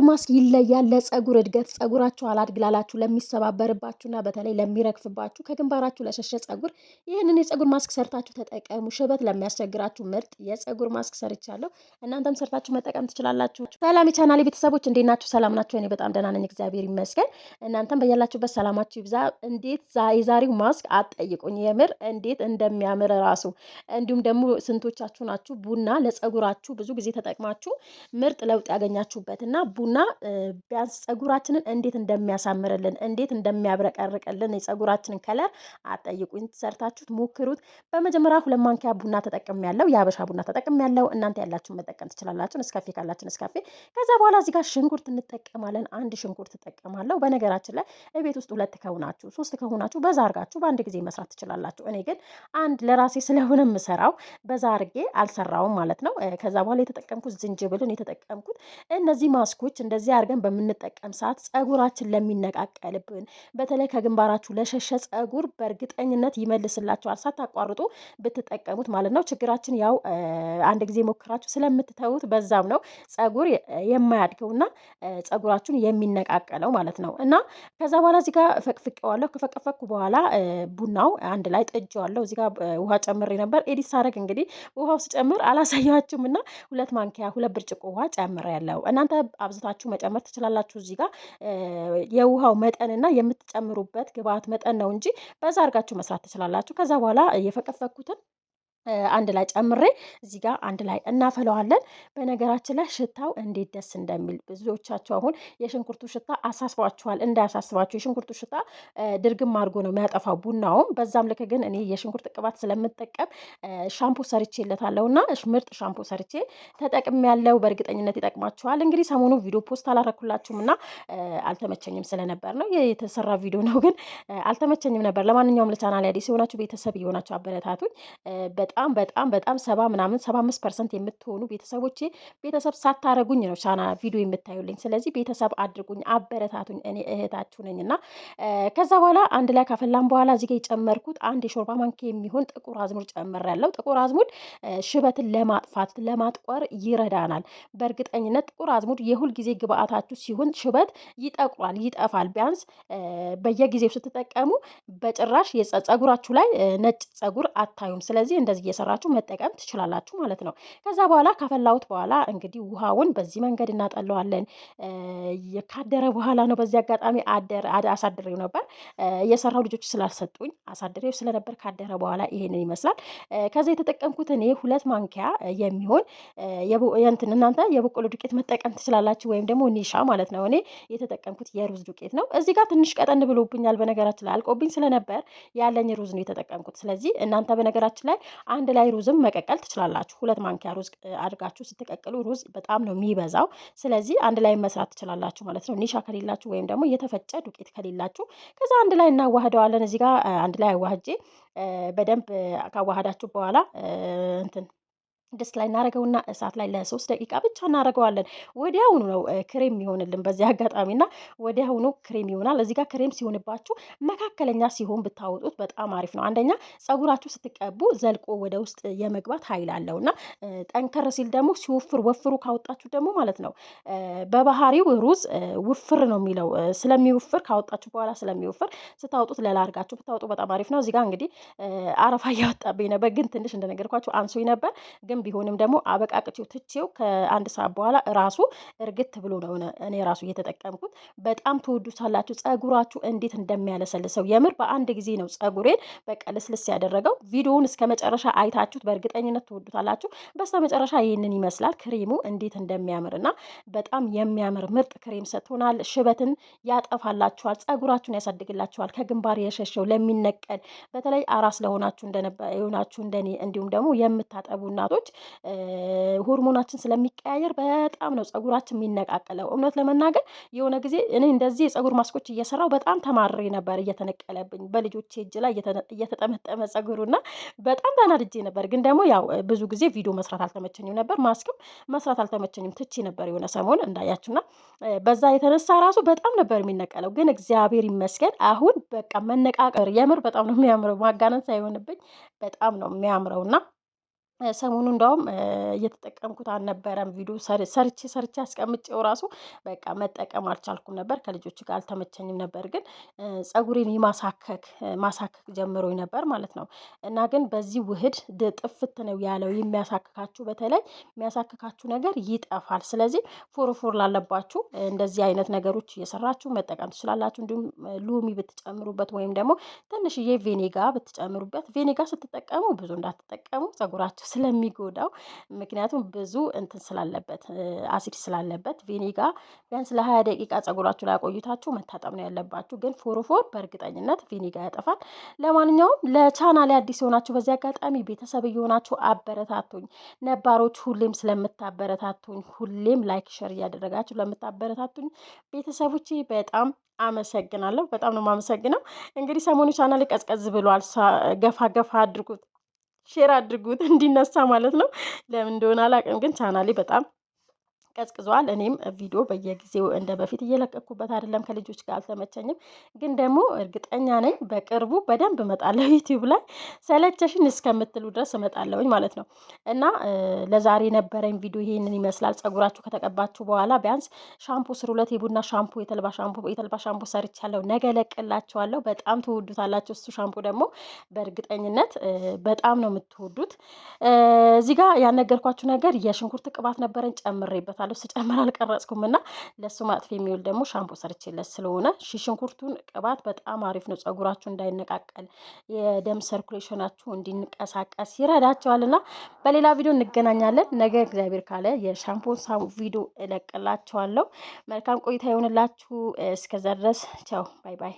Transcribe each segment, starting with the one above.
ማስክ ይለያል ለፀጉር እድገት ፀጉራችሁ አላድግ ላላችሁ ለሚሰባበርባችሁና በተለይ ለሚረግፍባችሁ ከግንባራችሁ ለሸሸ ፀጉር ይህንን የፀጉር ማስክ ሰርታችሁ ተጠቀሙ። ሽበት ለሚያስቸግራችሁ ምርጥ የፀጉር ማስክ ሰርቻለሁ። እናንተም ሰርታችሁ መጠቀም ትችላላችሁ። ሰላም የቻናሌ ቤተሰቦች እንዴት ናችሁ? ሰላም ናችሁ? እኔ በጣም ደህና ነኝ፣ እግዚአብሔር ይመስገን። እናንተም በያላችሁበት ሰላማችሁ ይብዛ። እንዴት የዛሬው ማስክ አትጠይቁኝ፣ የምር እንዴት እንደሚያምር ራሱ። እንዲሁም ደግሞ ስንቶቻችሁ ናችሁ ቡና ለፀጉራችሁ ብዙ ጊዜ ተጠቅማችሁ ምርጥ ለውጥ ያገኛችሁበት እና ቡና ቢያንስ ፀጉራችንን እንዴት እንደሚያሳምርልን እንዴት እንደሚያብረቀርቅልን የፀጉራችንን ከለር አጠይቁኝ። ሰርታችሁት ሞክሩት። በመጀመሪያ 2 ማንኪያ ቡና ተጠቅሜያለሁ። የሀበሻ ቡና ተጠቅሜያለሁ። እናንተ ያላችሁን መጠቀም ትችላላችሁ። ነስካፌ ካላችሁ ነስካፌ። ከዛ በኋላ እዚህ ጋር ሽንኩርት እንጠቀማለን። 1 ሽንኩርት እጠቀማለሁ። በነገራችን ላይ ቤት ውስጥ 2 ከሆናችሁ 3 ከሆናችሁ በዛ አርጋችሁ በአንድ ጊዜ መስራት ትችላላችሁ። እኔ ግን አንድ ለራሴ ስለሆነ የምሰራው በዛ አርጌ አልሰራውም ማለት ነው። ከዛ በኋላ የተጠቀምኩት ዝንጅብልን የተጠቀምኩት እነዚህ ማስኮች እንደዚህ አድርገን በምንጠቀም ሰዓት ፀጉራችን ለሚነቃቀልብን በተለይ ከግንባራችሁ ለሸሸ ፀጉር በእርግጠኝነት ይመልስላችኋል። ሳታቋርጡ ብትጠቀሙት ማለት ነው። ችግራችን ያው አንድ ጊዜ ሞክራችሁ ስለምትተውት በዛም ነው ፀጉር የማያድገውና ፀጉራችሁን የሚነቃቀለው ማለት ነው። እና ከዛ በኋላ እዚህ ጋር ፈቅፍቄዋለሁ። ከፈቀፈኩ በኋላ ቡናው አንድ ላይ ጥጄዋለሁ። እዚህ ጋር ውሃ ጨምሬ ነበር። ኤዲት ሳደርግ እንግዲህ ውሃው ስጨምር አላሳያችሁም እና 2 ማንኪያ 2 ብርጭቆ ውሃ ጨምሬያለሁ። እናንተ አብዝታችሁ መጨመር ትችላላችሁ። እዚህ ጋር የውሃው መጠንና የምትጨምሩበት ግብአት መጠን ነው እንጂ በዛ አድርጋችሁ መስራት ትችላላችሁ። ከዛ በኋላ የፈቀፈኩትን አንድ ላይ ጨምሬ እዚህ ጋር አንድ ላይ እናፈለዋለን። በነገራችን ላይ ሽታው እንዴት ደስ እንደሚል ብዙዎቻችሁ አሁን የሽንኩርቱ ሽታ አሳስባችኋል። እንዳያሳስባችሁ የሽንኩርቱ ሽታ ድርግም አድርጎ ነው የሚያጠፋው ቡናውም። በዛም ልክ ግን እኔ የሽንኩርት ቅባት ስለምጠቀም ሻምፖ ሰርቼለታለሁና ምርጥ ሻምፖ ሰርቼ ተጠቅሜያለሁ። በእርግጠኝነት ይጠቅማችኋል። እንግዲህ ሰሞኑ ቪዲዮ ፖስት አላረኩላችሁም እና አልተመቸኝም ስለነበር ነው። የተሰራ ቪዲዮ ነው ግን አልተመቸኝም ነበር። ለማንኛውም ለቻናል አዲስ የሆናችሁ ቤተሰብ የሆናችሁ አበረታቱኝ። በጣም 75% የምትሆኑ ቤተሰቦቼ ቤተሰብ ሳታረጉኝ ነው ቻና ቪዲዮ የምታዩልኝ። ስለዚህ ቤተሰብ አድርጉኝ፣ አበረታቱኝ። እኔ እህታችሁ ነኝና ከዛ በኋላ አንድ ላይ ካፈላም በኋላ እዚህ ጋር የጨመርኩት 1 የሾርባ ማንኪያ የሚሆን ጥቁር አዝሙድ ጨምሬያለሁ። ጥቁር አዝሙድ ሽበትን ለማጥፋት ለማጥቆር ይረዳናል። በእርግጠኝነት ጥቁር አዝሙድ የሁል ጊዜ ግብአታችሁ ሲሆን ሽበት ይጠቁራል፣ ይጠፋል። ቢያንስ በየጊዜው ስትጠቀሙ በጭራሽ ፀጉራችሁ ላይ ነጭ ፀጉር አታዩም። ስለዚህ እንደዚህ እየሰራችሁ መጠቀም ትችላላችሁ ማለት ነው። ከዛ በኋላ ካፈላሁት በኋላ እንግዲህ ውሃውን በዚህ መንገድ እናጠለዋለን። ካደረ በኋላ ነው። በዚህ አጋጣሚ አሳድሬው ነበር የሰራው ልጆች ስላልሰጡኝ አሳድሬው ስለነበር ካደረ በኋላ ይሄንን ይመስላል። ከዛ የተጠቀምኩት እኔ 2 ማንኪያ የሚሆን እናንተ የበቆሎ ዱቄት መጠቀም ትችላላችሁ ወይም ደግሞ ኒሻ ማለት ነው። እኔ የተጠቀምኩት የሩዝ ዱቄት ነው። እዚህ ጋር ትንሽ ቀጠን ብሎብኛል። በነገራችን ላይ አልቆብኝ ስለነበር ያለኝ ሩዝ ነው የተጠቀምኩት። ስለዚህ እናንተ በነገራችን ላይ አንድ ላይ ሩዝም መቀቀል ትችላላችሁ። 2 ማንኪያ ሩዝ አድርጋችሁ ስትቀቅሉ ሩዝ በጣም ነው የሚበዛው። ስለዚህ አንድ ላይ መስራት ትችላላችሁ ማለት ነው። ኒሻ ከሌላችሁ ወይም ደግሞ የተፈጨ ዱቄት ከሌላችሁ ከዛ አንድ ላይ እናዋህደዋለን። እዚህ ጋር አንድ ላይ አዋህጄ በደንብ ካዋሃዳችሁ በኋላ ድስት ላይ እናደርገውና እሳት ላይ ለ3 ደቂቃ ብቻ እናደርገዋለን። ወዲያውኑ ነው ክሬም ይሆንልን በዚህ አጋጣሚና ወዲያውኑ ክሬም ይሆናል። እዚህ ጋር ክሬም ሲሆንባችሁ መካከለኛ ሲሆን ብታወጡት በጣም አሪፍ ነው። አንደኛ ፀጉራችሁ ስትቀቡ ዘልቆ ወደ ውስጥ የመግባት ኃይል አለውና ጠንከር ሲል ደግሞ ሲወፍር ወፍሩ ካወጣችሁ ደግሞ ማለት ነው በባህሪው ሩዝ ውፍር ነው የሚለው ስለሚወፍር ካወጣችሁ በኋላ ስለሚወፍር ስታወጡት ለላርጋችሁ ብታወጡ በጣም አሪፍ ነው። እዚህ ጋር እንግዲህ አረፋ እያወጣብኝ ነበር ግን ትንሽ እንደነገርኳችሁ አንሶኝ ነበር ግን ቢሆንም ደግሞ አበቃቅቼው ትቼው ከ1 ሰዓት በኋላ ራሱ እርግት ብሎ ነው እኔ ራሱ እየተጠቀምኩት። በጣም ትወዱታላችሁ። ፀጉራችሁ እንዴት እንደሚያለሰልሰው የምር በአንድ ጊዜ ነው ፀጉሬን በቃ ልስልስ ያደረገው። ቪዲዮውን እስከ መጨረሻ አይታችሁት በእርግጠኝነት ትወዱታላችሁ። በስተመጨረሻ ይህንን ይመስላል ክሬሙ እንዴት እንደሚያምርና በጣም የሚያምር ምርጥ ክሬም ሰጥቶናል። ሽበትን ያጠፋላችኋል፣ ፀጉራችሁን ያሳድግላችኋል። ከግንባር የሸሸው ለሚነቀል በተለይ አራስ ለሆናችሁ የሆናችሁ እንደኔ እንዲሁም ደግሞ የምታጠቡ እናቶች ሆርሞናችን ስለሚቀያየር በጣም ነው ፀጉራችን የሚነቃቀለው። እውነት ለመናገር የሆነ ጊዜ እኔ እንደዚህ የፀጉር ማስኮች እየሰራው በጣም ተማርሬ ነበር እየተነቀለብኝ በልጆቼ እጅ ላይ እየተጠመጠመ ፀጉሩና በጣም ተናድጄ ነበር። ግን ደግሞ ያው ብዙ ጊዜ ቪዲዮ መስራት አልተመቸኝም ነበር፣ ማስክም መስራት አልተመቸኝም ትቼ ነበር የሆነ ሰሞን እንዳያችሁና በዛ የተነሳ ራሱ በጣም ነበር የሚነቀለው። ግን እግዚአብሔር ይመስገን አሁን በቃ መነቃቀር የምር በጣም ነው የሚያምረው። ማጋነን ሳይሆንብኝ በጣም ነው የሚያምረውና ሰሞኑ እንደውም እየተጠቀምኩት አልነበረም። ቪዲዮ ሰርቼ አስቀምጬው ራሱ በቃ መጠቀም አልቻልኩም ነበር። ከልጆች ጋር አልተመቸኝም ነበር። ግን ጸጉሬን ማሳከክ ጀምሮኝ ነበር ማለት ነው። እና ግን በዚህ ውህድ ጥፍት ነው ያለው። የሚያሳክካችሁ በተለይ የሚያሳክካችሁ ነገር ይጠፋል። ስለዚህ ፎርፎር ላለባችሁ እንደዚህ አይነት ነገሮች እየሰራችሁ መጠቀም ትችላላችሁ። እንዲሁም ሎሚ ብትጨምሩበት ወይም ደግሞ ትንሽዬ ቬኔጋ ብትጨምሩበት። ቬኔጋ ስትጠቀሙ ብዙ እንዳትጠቀሙ ጸጉራችሁ ስለሚጎዳው፣ ምክንያቱም ብዙ እንትን ስላለበት አሲድ ስላለበት ቪኒጋ ቢያንስ ለ20 ደቂቃ ጸጉራችሁ ላይ አቆይታችሁ መታጠብ ነው ያለባችሁ። ግን ፎርፎር በእርግጠኝነት ቪኒጋ ያጠፋል። ለማንኛውም ለቻናሌ አዲስ የሆናችሁ በዚህ አጋጣሚ ቤተሰብ እየሆናችሁ አበረታቱኝ። ነባሮች ሁሌም ስለምታበረታቱኝ፣ ሁሌም ላይክ ሸር እያደረጋችሁ ለምታበረታቱኝ ቤተሰቦቼ በጣም አመሰግናለሁ። በጣም ነው የማመሰግነው። እንግዲህ ሰሞኑ ቻናሌ ቀዝቀዝ ብሏል። ገፋ ገፋ አድርጉት፣ ሼር አድርጉት እንዲነሳ ማለት ነው። ለምን እንደሆነ አላውቅም፣ ግን ቻናሌ በጣም ቀዝቅዟል። እኔም ቪዲዮ በየጊዜው እንደ በፊት እየለቀኩበት አይደለም፣ ከልጆች ጋር አልተመቸኝም። ግን ደግሞ እርግጠኛ ነኝ በቅርቡ በደንብ እመጣለሁ ዩቲዩብ ላይ ሰለቸሽን እስከምትሉ ድረስ እመጣለሁኝ ማለት ነው። እና ለዛሬ የነበረኝ ቪዲዮ ይሄንን ይመስላል። ጸጉራችሁ ከተቀባችሁ በኋላ ቢያንስ ሻምፑ ስሩለት። የቡና ሻምፑ፣ የተልባ ሻምፑ ሰርቻለሁ፣ ነገ እለቅላችኋለሁ። በጣም ትወዱታላችሁ። እሱ ሻምፑ ደግሞ በእርግጠኝነት በጣም ነው የምትወዱት። እዚህ ጋር ያነገርኳችሁ ነገር የሽንኩርት ቅባት ነበረን ጨምሬበታል። ስጨምር አልቀረጽኩም እና ለሱ ማጥፊ የሚውል ደግሞ ሻምፖ ሰርቼለት ስለሆነ ሽንኩርቱን ቅባት በጣም አሪፍ ነው። ጸጉራችሁ እንዳይነቃቀል የደም ሰርኩሌሽናችሁ እንዲንቀሳቀስ ይረዳቸዋል። እና በሌላ ቪዲዮ እንገናኛለን። ነገ እግዚአብሔር ካለ የሻምፖ ቪዲዮ እለቅላችኋለሁ። መልካም ቆይታ ይሆንላችሁ። እስከዛ ድረስ ቻው፣ ባይ ባይ፣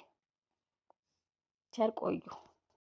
ቸር ቆዩ።